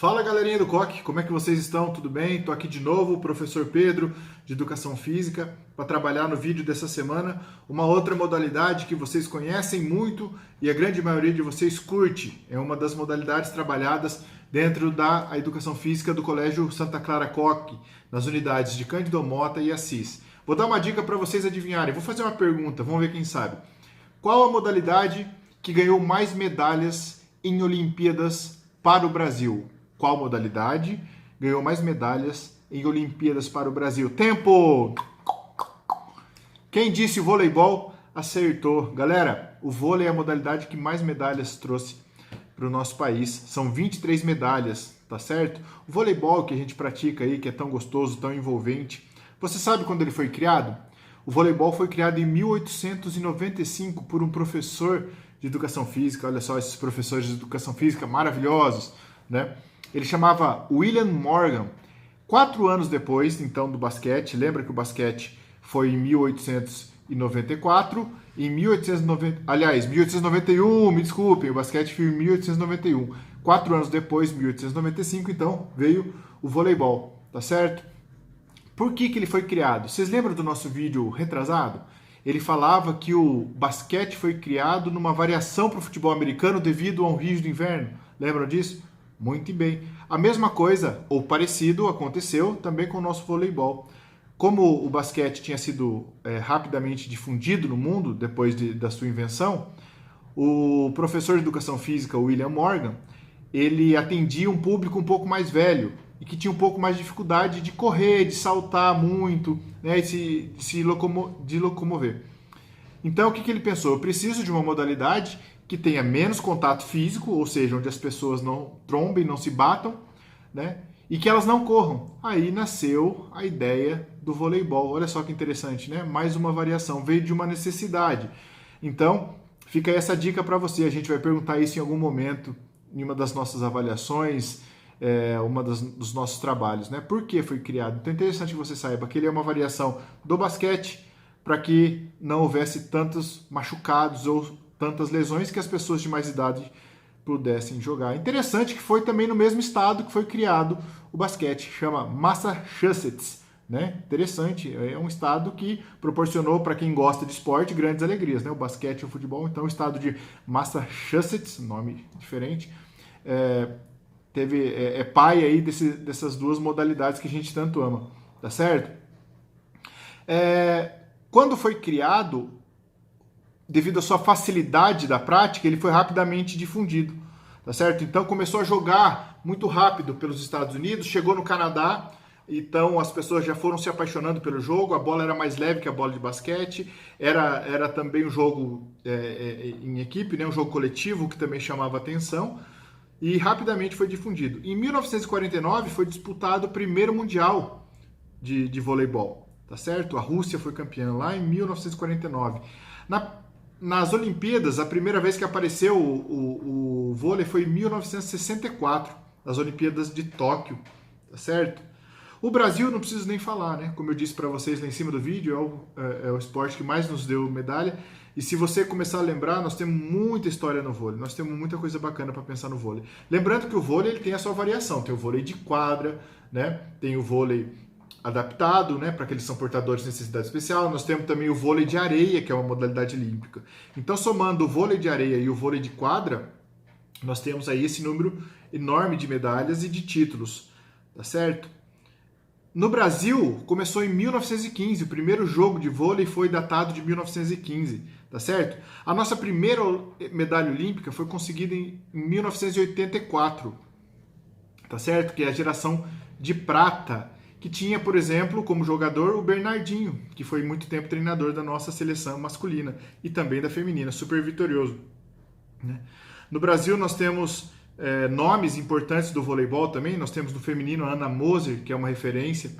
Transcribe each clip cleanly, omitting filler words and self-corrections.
Fala galerinha do COC, como é que vocês estão? Tudo bem? Estou aqui de novo, o professor Pedro, de Educação Física, para trabalhar no vídeo dessa semana uma outra modalidade que vocês conhecem muito e a grande maioria de vocês curte. É uma das modalidades trabalhadas dentro da Educação Física do Colégio Santa Clara COC, nas unidades de Cândido Mota e Assis. Vou dar uma dica para vocês adivinharem, vou fazer uma pergunta, vamos ver quem sabe. Qual a modalidade que ganhou mais medalhas em Olimpíadas para o Brasil? Qual modalidade ganhou mais medalhas em Olimpíadas para o Brasil? Tempo! Quem disse voleibol acertou. Galera, o vôlei é a modalidade que mais medalhas trouxe para o nosso país. São 23 medalhas, tá certo? O voleibol que a gente pratica aí, que é tão gostoso, tão envolvente. Você sabe quando ele foi criado? O voleibol foi criado em 1895 por um professor de educação física. Olha só esses professores de educação física maravilhosos, né? Ele chamava William Morgan. 4 anos depois, então, do basquete, lembra que o basquete foi em 1894, em 1891, me desculpem, o basquete foi em 1891. 4 anos depois, 1895, então, veio o voleibol, tá certo? Por que ele foi criado? Vocês lembram do nosso vídeo retrasado? Ele falava que o basquete foi criado numa variação para o futebol americano devido a um rígido inverno. Lembram disso? Muito bem. A mesma coisa, ou parecido, aconteceu também com o nosso voleibol. Como o basquete tinha sido rapidamente difundido no mundo depois da sua invenção, o professor de educação física, William Morgan, ele atendia um público um pouco mais velho e que tinha um pouco mais de dificuldade de correr, de saltar muito, né, e de locomover. Então, o que ele pensou? Eu preciso de uma modalidade que tenha menos contato físico, ou seja, onde as pessoas não trombem, não se batam, né? E que elas não corram. Aí nasceu a ideia do voleibol. Olha só que interessante, né? Mais uma variação, veio de uma necessidade. Então, fica aí essa dica para você. A gente vai perguntar isso em algum momento, em uma das nossas avaliações, dos nossos trabalhos, né? Por que foi criado? Então é interessante que você saiba que ele é uma variação do basquete para que não houvesse tantos machucados ou tantas lesões que as pessoas de mais idade pudessem jogar. Interessante que foi também no mesmo estado que foi criado o basquete, chama Massachusetts, né? Interessante, é um estado que proporcionou para quem gosta de esporte grandes alegrias, né? O basquete e o futebol. Então o estado de Massachusetts, nome diferente, é pai aí dessas duas modalidades que a gente tanto ama, tá certo? Quando foi criado, devido à sua facilidade da prática, ele foi rapidamente difundido, tá certo? Então começou a jogar muito rápido pelos Estados Unidos, chegou no Canadá, então as pessoas já foram se apaixonando pelo jogo, a bola era mais leve que a bola de basquete, era também um jogo em equipe, né? Um jogo coletivo que também chamava atenção, e rapidamente foi difundido. Em 1949 foi disputado o primeiro Mundial de voleibol, tá certo? A Rússia foi campeã lá em 1949. Nas Olimpíadas, a primeira vez que apareceu o vôlei foi em 1964, nas Olimpíadas de Tóquio, tá certo? O Brasil, não preciso nem falar, né? Como eu disse para vocês lá em cima do vídeo, é o esporte que mais nos deu medalha. E se você começar a lembrar, nós temos muita história no vôlei, nós temos muita coisa bacana para pensar no vôlei. Lembrando que o vôlei ele tem a sua variação, tem o vôlei de quadra, né? Tem o vôlei adaptado, né, para aqueles que são portadores de necessidade especial. Nós temos também o vôlei de areia, que é uma modalidade olímpica. Então, somando o vôlei de areia e o vôlei de quadra, nós temos aí esse número enorme de medalhas e de títulos, tá certo? No Brasil, começou em 1915, o primeiro jogo de vôlei foi datado de 1915, tá certo? A nossa primeira medalha olímpica foi conseguida em 1984, tá certo? Que é a geração de prata, que tinha, por exemplo, como jogador o Bernardinho, que foi muito tempo treinador da nossa seleção masculina e também da feminina, super vitorioso, né? No Brasil nós temos nomes importantes do voleibol também, nós temos no feminino a Ana Moser, que é uma referência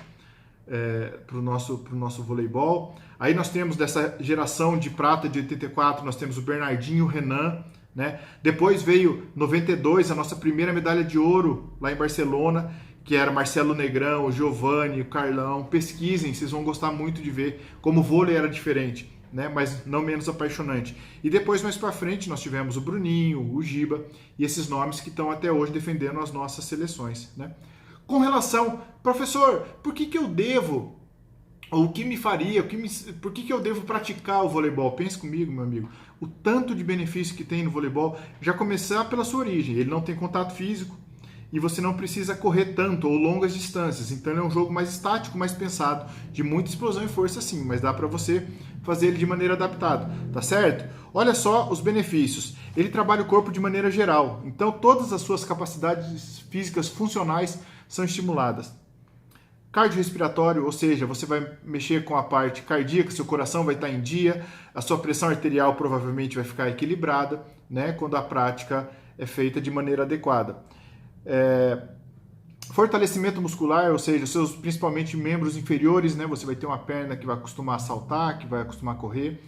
para o nosso voleibol. Aí nós temos dessa geração de prata de 84, nós temos o Bernardinho e o Renan, né? Depois veio 92, a nossa primeira medalha de ouro lá em Barcelona, que era Marcelo Negrão, o Giovanni, o Carlão. Pesquisem, vocês vão gostar muito de ver como o vôlei era diferente. né? Mas não menos apaixonante. E depois, mais para frente, nós tivemos o Bruninho, o Giba e esses nomes que estão até hoje defendendo as nossas seleções, né? Com relação, professor, por que eu devo, ou o que me faria, por que eu devo praticar o voleibol? Pense comigo, meu amigo, o tanto de benefício que tem no voleibol, já começar pela sua origem, ele não tem contato físico, e você não precisa correr tanto ou longas distâncias. Então ele é um jogo mais estático, mais pensado, de muita explosão e força sim, mas dá para você fazer ele de maneira adaptada, tá certo? Olha só os benefícios. Ele trabalha o corpo de maneira geral, então todas as suas capacidades físicas funcionais são estimuladas. Cardiorrespiratório, ou seja, você vai mexer com a parte cardíaca, seu coração vai estar em dia, a sua pressão arterial provavelmente vai ficar equilibrada, né, quando a prática é feita de maneira adequada. Fortalecimento muscular, ou seja, seus principalmente membros inferiores, né? Você vai ter uma perna que vai acostumar a saltar, que vai acostumar a correr.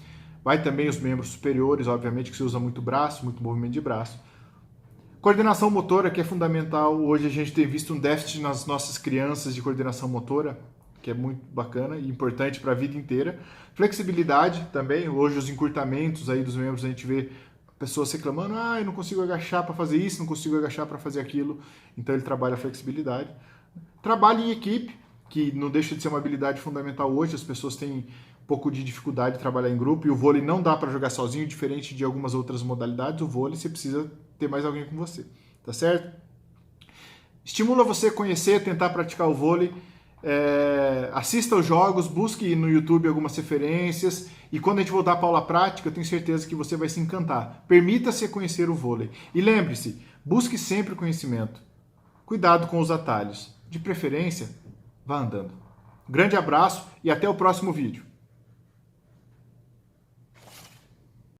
Vai também os membros superiores, obviamente, que você usa muito braço, muito movimento de braço. Coordenação motora, que é fundamental. Hoje a gente tem visto um déficit nas nossas crianças de coordenação motora, que é muito bacana e importante para a vida inteira. Flexibilidade também. Hoje os encurtamentos aí dos membros, a gente vê pessoas reclamando, eu não consigo agachar para fazer isso, não consigo agachar para fazer aquilo. Então ele trabalha a flexibilidade. Trabalho em equipe, que não deixa de ser uma habilidade fundamental hoje. As pessoas têm um pouco de dificuldade de trabalhar em grupo, e o vôlei não dá para jogar sozinho, diferente de algumas outras modalidades. O vôlei você precisa ter mais alguém com você, tá certo? Estimula você a conhecer, tentar praticar o vôlei. Assista aos jogos, busque no YouTube algumas referências, e quando a gente voltar para a aula prática, eu tenho certeza que você vai se encantar. Permita-se conhecer o vôlei. E lembre-se, busque sempre conhecimento. Cuidado com os atalhos. De preferência, vá andando. Grande abraço e até o próximo vídeo.